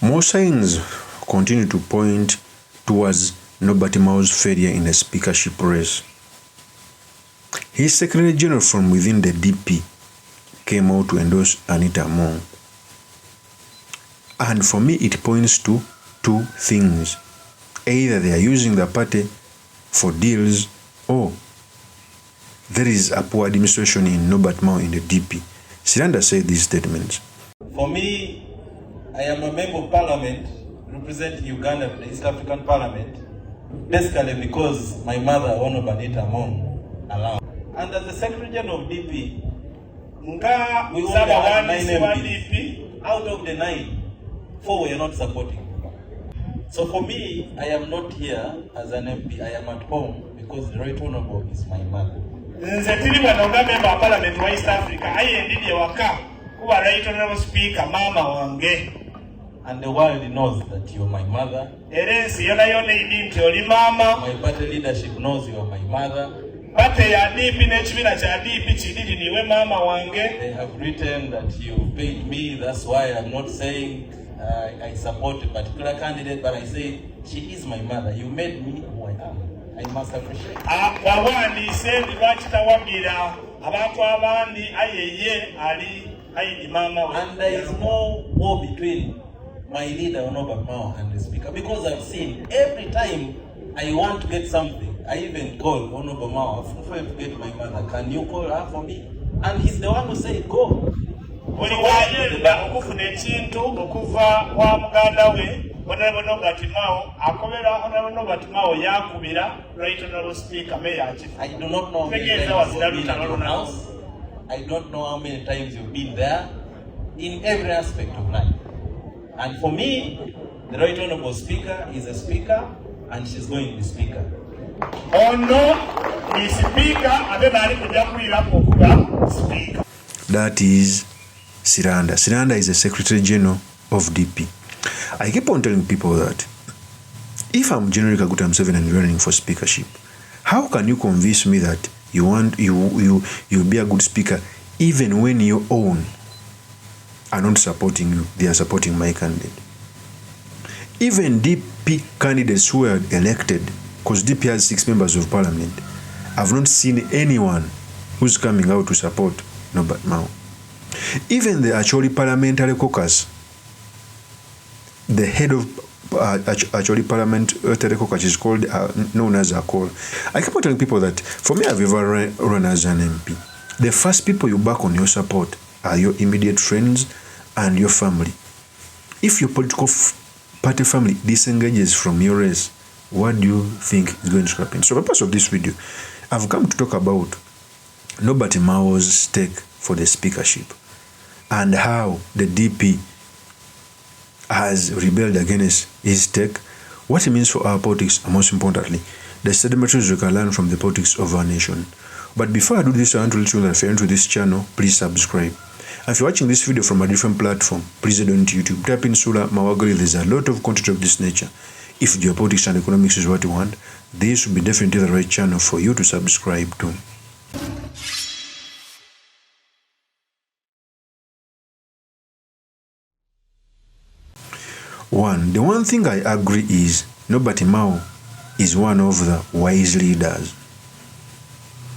More signs continue to point towards Norbert Mao's failure in the speakership race. His Secretary General from within the DP came out to endorse Anita MAO. And for me, it points to two things. Either they are using the party for deals, or there is a poor administration in Norbert Mao in the DP. Siranda said these statements. For me, I am a member of parliament representing Uganda in the East African Parliament, basically because my mother, Honorable Anita MAO, allowed. And as the Secretary General of DP, we only had 9 MPs. Out of the 9, 4 were not supporting. So for me, I am not here as an MP. I am at home because the Right Honorable is my mother. Nze tili banonga member of Parliament wa East Africa. Aye ndidi waka kuba Right Honorable Speaker mama wange. And the world knows that you are my mother. Erensi yona yona idinti oli mama. My party leadership knows you are my mother. Pate ya DP nechibina cha DP chididi niwe mama wange. They have written that you paid me. That's why I'm not saying I support a particular candidate, but I say she is my mother. You made me who I am. I must appreciate. Wawandi sendi wachita wabira abantu abandi ayeye ali ayi mama. And there is no war between my leader Honorable Mao and the speaker, because I've seen every time I want to get something, I even call Honorable Mao. I'm trying to get my mother. Can you call her for me? And he's the one who said go. Oli wajenda okufuna ekintu okuva kwa muganda we Honorable Norbert Mao akobera Honorable Norbert Mao yakubira Right Honorable Speaker Mayor. I do not know how many times you've been in your house. I don't know how many times you've been there in every aspect of life. And for me, the Right Honorable Speaker is a speaker, and she's going to be speaker. Oh no, the speaker, speaker. That is Siranda. Siranda is the Secretary General of DP. I keep on telling people that if I'm General Kaguta Museveni and running for speakership, how can you convince me that you'll be a good speaker even when your own are not supporting you, they are supporting my candidate? Even DP candidates who are elected, because DP has 6 members of parliament, I've not seen anyone who's coming out to support Norbert Mao. Even the Acholi Parliamentary Caucus, the head of Acholi Parliamentary Caucus is called, known as a call. I keep on telling people that for me, I've ever run as an MP. The first people you back on your support are your immediate friends and your family. If your political party family disengages from your race, what do you think is going to happen? So the purpose of this video, I've come to talk about Norbert Mao's stake for the speakership and how the DP has rebelled against his stake, what it means for our politics, and most importantly, the sedimentaries we can learn from the politics of our nation. But before I do this, I want to let you know that if you're into this channel, please subscribe. And if you're watching this video from a different platform, please head on to YouTube. Type in Sula Mawagari. There's a lot of content of this nature. If geopolitics and economics is what you want, this will be definitely the right channel for you to subscribe to. The one thing I agree is Norbert Mao is one of the wise leaders.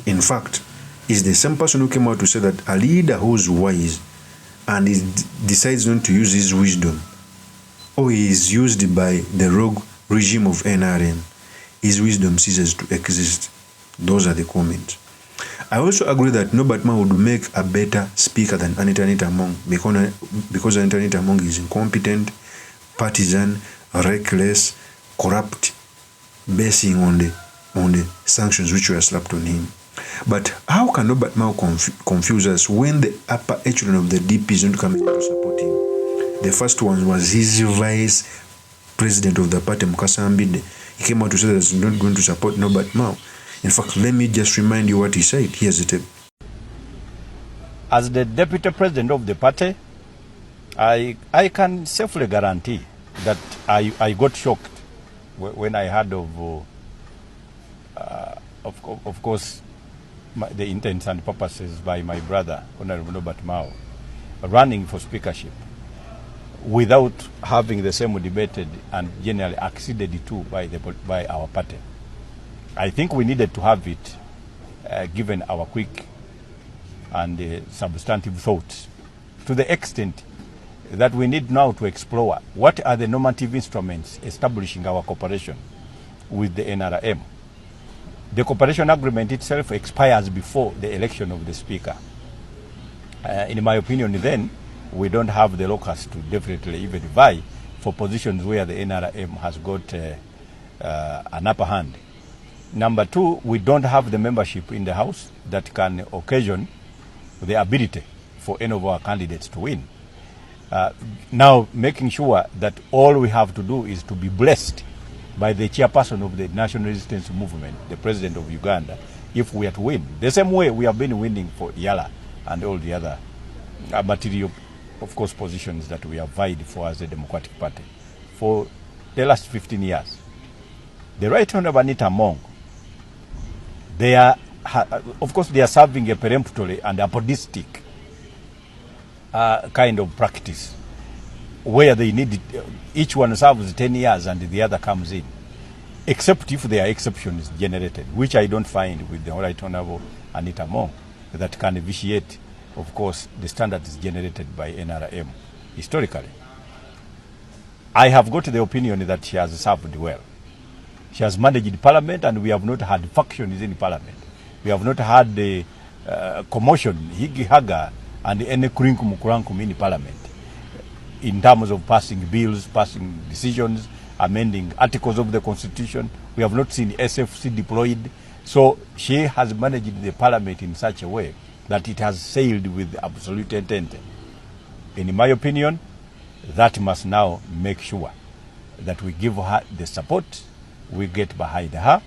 In fact, is the same person who came out to say that a leader who's wise and decides not to use his wisdom, or he is used by the rogue regime of NRM, his wisdom ceases to exist. Those are the comments. I also agree that Norbert Mao would make a better speaker than Anita MAO because Anita MAO is incompetent, partisan, reckless, corrupt, basing on the sanctions which were slapped on him. But how can Norbert Mao confuse us when the upper echelon of the DP is not coming to support him? The first one was his vice president of the party, Mukasa mbidde. He came out to say that he's not going to support Norbert Mao. In fact, let me just remind you what he said. Here's the tape. As the deputy president of the party, I can safely guarantee that I got shocked when I heard of course, the intents and purposes by my brother, Honorable Norbert Mao, running for speakership. without having the same debated and generally acceded to by our party. I think we needed to have it given our quick and substantive thoughts, to the extent that we need now to explore what are the normative instruments establishing our cooperation with the NRM. The cooperation agreement itself expires before the election of the Speaker. In my opinion, then, we don't have the locus to definitely even vie for positions where the NRM has got an upper hand. Number two, we don't have the membership in the House that can occasion the ability for any of our candidates to win. Now, making sure that all we have to do is to be blessed by the chairperson of the National Resistance Movement, the President of Uganda, if we are to win. The same way we have been winning for Yala and all the other material, of course, positions that we have vied for as a Democratic Party for the last 15 years. The Right Honorable Anita Mong, they are, of course, they are serving a peremptory and apodistic kind of practice, where they need each one serves 10 years and the other comes in, except if there are exceptions generated, which I don't find with the Right Honorable Anita Mong, that can vitiate, of course, the standards generated by NRM historically. I have got the opinion that she has served well. She has managed Parliament, and we have not had factions in Parliament. We have not had the commotion, higi-haga, and any krinkum in Parliament in terms of passing bills, passing decisions, amending articles of the Constitution. We have not seen SFC deployed. So she has managed the Parliament in such a way that it has sailed with absolute intent. In my opinion, that must now make sure that we give her the support, we get behind her,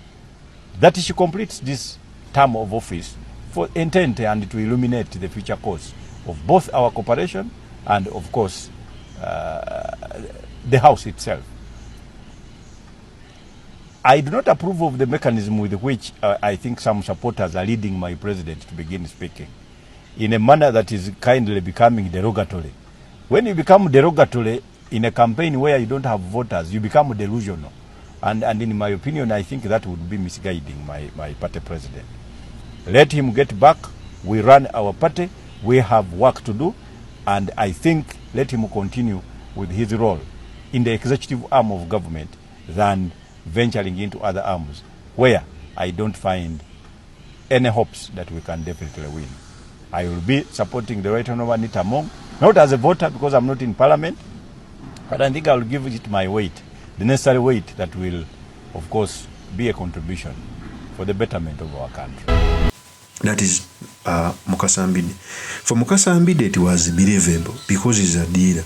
that she completes this term of office for intent and to illuminate the future course of both our cooperation and, of course, the House itself. I do not approve of the mechanism with which I think some supporters are leading my president to begin speaking in a manner that is kindly becoming derogatory. When you become derogatory in a campaign where you don't have voters, you become delusional. And in my opinion, I think that would be misguiding my party president. Let him get back. We run our party. We have work to do. And I think let him continue with his role in the executive arm of government than venturing into other arms where I don't find any hopes that we can definitely win. I will be supporting the Right Honorable Anita Mong, not as a voter because I'm not in Parliament, but I think I will give it my weight, the necessary weight that will, of course, be a contribution for the betterment of our country. That is Mukasa mbidde. For Mukasa mbidde, it was believable because he's a dealer.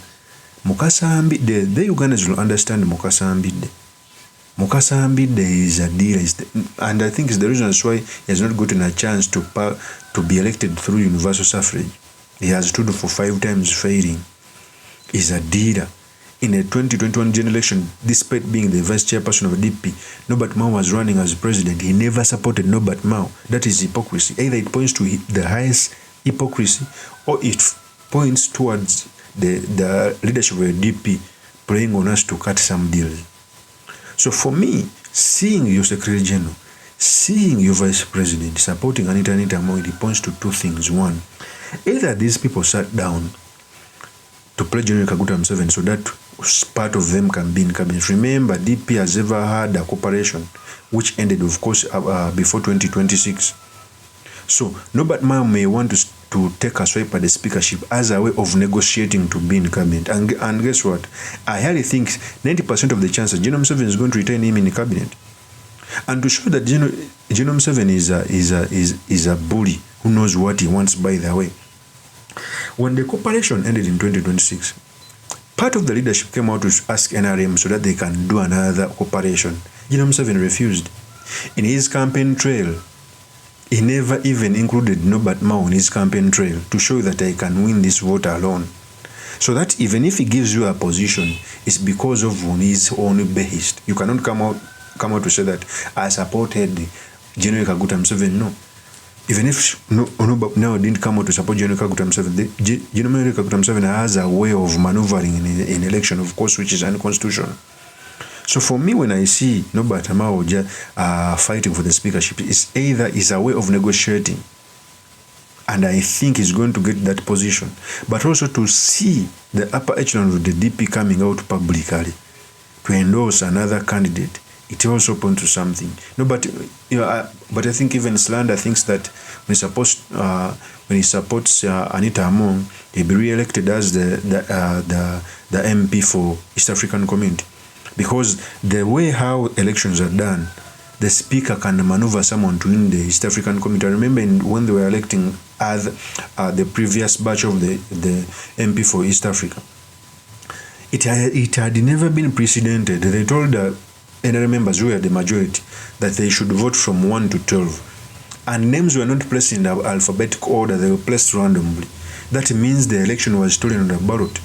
Mukasa mbidde, the Ugandans will understand Mukasa mbidde. Mukasa mbidde is a dealer, and I think it's the reason that's why he has not gotten a chance to be elected through universal suffrage. He has stood for 5 times failing. He's a dealer. In the 2021 general election, despite being the vice chairperson of DP, Norbert Mao was running as president. He never supported Norbert Mao. That is hypocrisy. Either it points to the highest hypocrisy, or it points towards the leadership of DP playing on us to cut some deals. So for me, seeing your Secretary General, seeing your Vice President supporting Anita Mong, it points to 2 things. One, either these people sat down to play General Kaguta Museveni so that part of them can be in cabinet. Remember, DP has ever had a cooperation which ended, of course, before 2026. So Norbert Mao may want to take a swipe at the speakership as a way of negotiating to be in cabinet. And guess what? I highly think 90% of the chances General Museveni is going to retain him in the cabinet. And to show that General Museveni is a bully who knows what he wants, by the way. When the cooperation ended in 2026, part of the leadership came out to ask NRM so that they can do another cooperation. General Museveni refused. In his campaign trail, he never even included Norbert Mao on his campaign trail to show that I can win this vote alone. So that even if he gives you a position, it's because of on his own behest. You cannot come out to say that I supported General Kaguta Museveni. No. even if Onoba now didn't come out to support General Kaguta Museveni, General Kaguta Museveni has a way of maneuvering in election, of course, which is unconstitutional. So for me, when I see Nobata MAO fighting for the speakership, it's either is a way of negotiating, and I think he's going to get that position, but also to see the upper echelon of the DP coming out publicly to endorse another candidate. It also points to something. No, but but I think even Siranda thinks that when he supports Anita Among, he'll be re-elected as the MP for East African Community, because the way how elections are done, the speaker can maneuver someone to win the East African Community. I remember when they were electing the previous batch of the MP for East Africa, it had never been precedented. They told NRA members who were the majority that they should vote from 1 to 12. And names were not placed in the alphabetical order, they were placed randomly. That means the election was stolen on the ballot.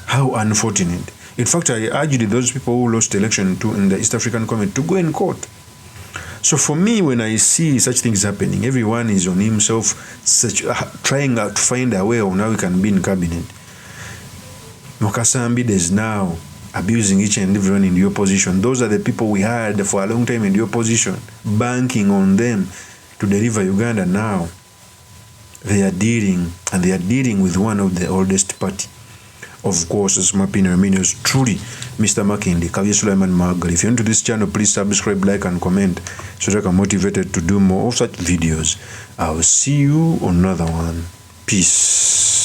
How unfortunate. In fact, I urged those people who lost the election in the East African Community to go in court. So for me, when I see such things happening, everyone is on himself, trying to find a way on how we can be in cabinet. Mukasa and mbidde is now abusing each and everyone in the opposition. Those are the people we had for a long time in the opposition, banking on them to deliver Uganda. Now they are dealing with one of the oldest party. Of course, as my opinion remains truly Mr. Makindi, Kavya Sulaiman Magal. If you're into this channel, please subscribe, like, and comment so that I'm motivated to do more of such videos. I'll see you on another one. Peace.